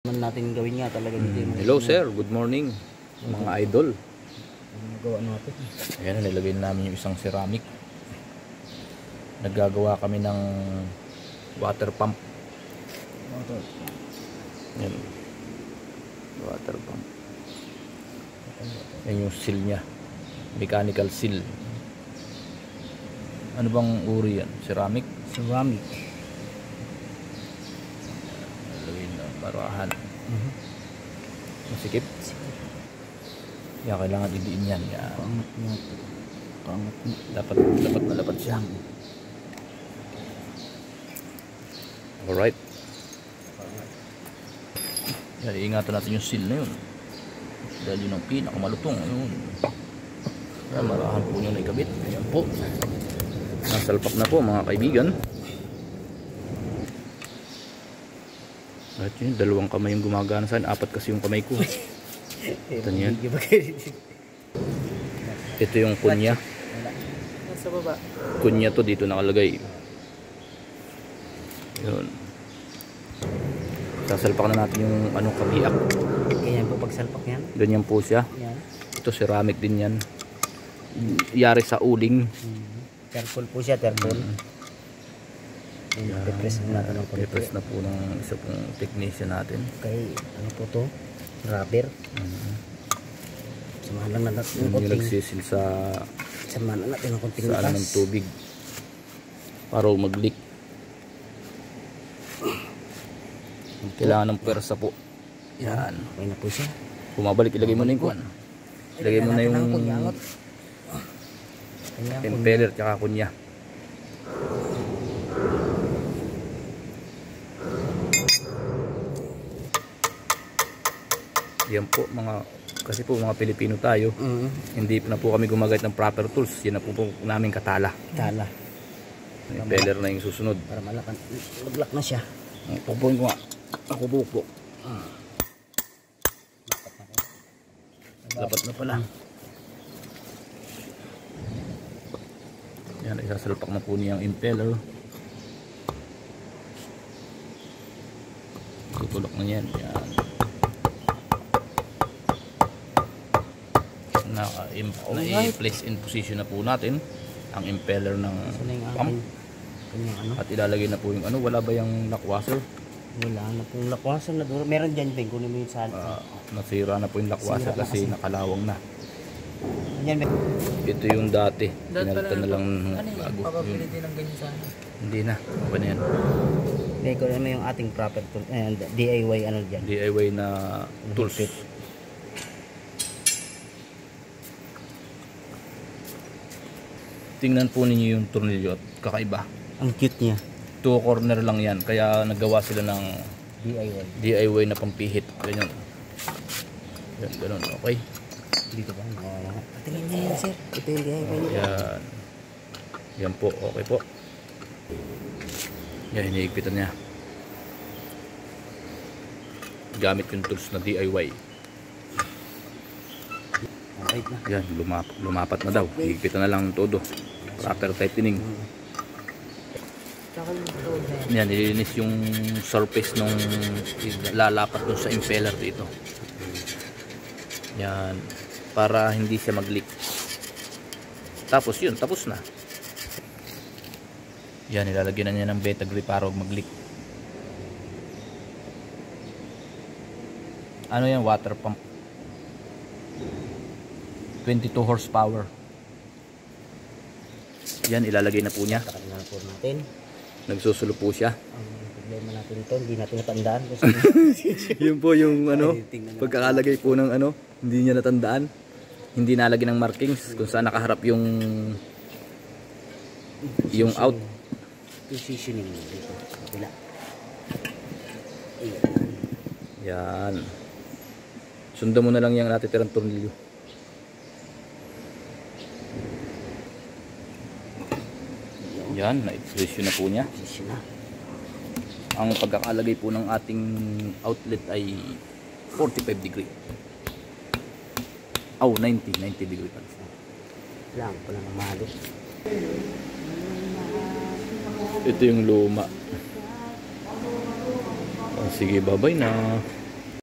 natin gawin nga talaga dito. Hello sir, good morning mga idol. Gawa natin. Ayan, nilagay namin yung isang ceramic. Naggagawa kami ng water pump. Ayan, water pump. Ayan yung seal nya, mechanical seal. Ano bang uri yan? Ceramic? Ceramic. Nilagay na barahan. Masikip. Kaya kailangan idiin yan. Pangat mo. Pangat mo. Dapat malapat siya. Alright. Yan, iingatan natin yung seal na yun. Dahil yun ang pinakamalutong. Yun. Yan, marahan po nyo na ikabit. Ayan po. Nasalpak na po mga kaibigan. At yun, dalawang kamay yung gumagana sa akin. Apat kasi yung kamay ko. Ito yan. Ito yung kunya. Nasa baba. Kunya to dito nakalagay. Yun. Sasalpak na natin yung anong kabiak. Ganyan po pagsalpak yan. Ganyan po siya. Yan. Ito ceramic din yan. Yari sa uling. Terpol po siya, terpol. Depress na natin ng konti. Depress na po ng isa pong technician natin. Okay, ano po to? Rubber. Samahan lang natin ng Yung konting. nagsisil sa Samahan lang natin ng konting sa ano ng tubig para mag-leak. Kailangan ng pwersa po. Yan. Okay na po siya. Bumabalik, ilagay mo na yung kuwan. Ilagay mo na yung impeller tsaka kunya. Yan po mga, kasi po mga Pilipino tayo, hindi na po kami gumagamit ng proper tools. Yan na po namin katala. Tala. Impeller na yung susunod. Para malakan. Maglak na siya. Pupukpukin ko nga. Ako pupuk. Dapat na pala. Yan, isasalpak na po niya ang impeller. Tutulak na yan. Yan. Na-place in position na po natin ang impeller ng pump. At ilalagay na po yung ano, wala ba yung lockwasser? Wala na pong lakwasan na doon. Meron dyan, Ben, kunin mo yung salsa. Nasira na po yung lockwasser kasi nakalawang na. Yan, Ben. Ito yung dati. Pinalitan na lang bago. Papapilitin ng ganyan sana. Hindi na. Okay na yan. Ben, kunin mo yung ating proper tool. DIY ano dyan. DIY na tools. Tingnan po ninyo yung tornilyo at kakaiba. Ang cute niya. 2 corner lang yan. Kaya nagawa sila ng DIY na pampihit. Ganyan. Yan, ganun. Okay. Dito ba? Tingnan niya yan, sir. Ito yung DIY niya. Yan. Yan po. Okay po. Yan, hiniigpitan niya. Gamit yung tools na DIY. Alright na. Yan, lumapat na daw. Higpitan na lang todo. Proper tightening. Yan, ilinis yung surface nung lalapat dun sa impeller dito. Yan, para hindi siya mag-leak. Tapos yun, tapos na. Yan, ilalagyan na niya ng beta grip para mag-leak. Ano yan? Water pump. 22 horsepower. Yan, ilalagay na po niya. Takalin na po natin. Nagsusulo po siya. Ang problema natin ito, hindi natin natandaan. Yun po yung ano, pagkakalagay po ng ano, hindi niya natandaan. Hindi nalagay ng markings kung saan nakaharap yung out. Positioning dito. Kapila. Yan. Sundan mo na lang yung natitirang tornilyo. Yan, na-expression na po niya. Ang pagkakalagay po ng ating outlet ay 45 degree. 90 degree pala. Lang, pala ng mahalo. Ito yung luma. Sige, bye-bye na.